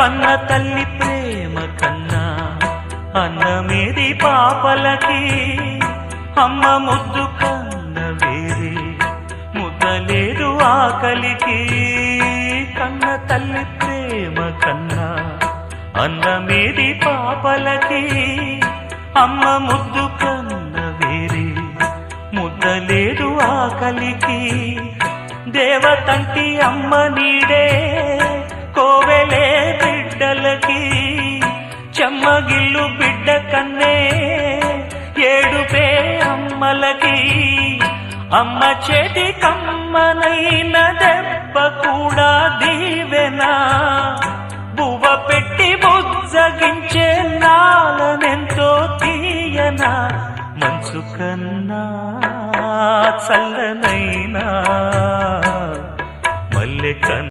కన్న తల్లి ప్రేమ కన్నా అన్నమేది పాపలకి, అమ్మ ముద్దు కన్న వేరే ముద్దలేదు ఆకలికి. కన్న తల్లి ప్రేమ కన్నా అన్నమేది పాపలకి, అమ్మ ముద్దు కన్న వేరే ముద్దలేదు ఆకలికి. దేవతంటి అమ్మ నీడే కోవెలే బిడ్డలకి, చెమ్మగిల్లు బిడ్డ కన్నే ఏడుపే అమ్మలకి. అమ్మ చేతి కమ్మనైన దెబ్బ కూడా దీవెనా, బువ్వ పెట్టి బుజ్జగించే నాలనెంతో తీయనా. మనసు కన్నా చల్లనైనా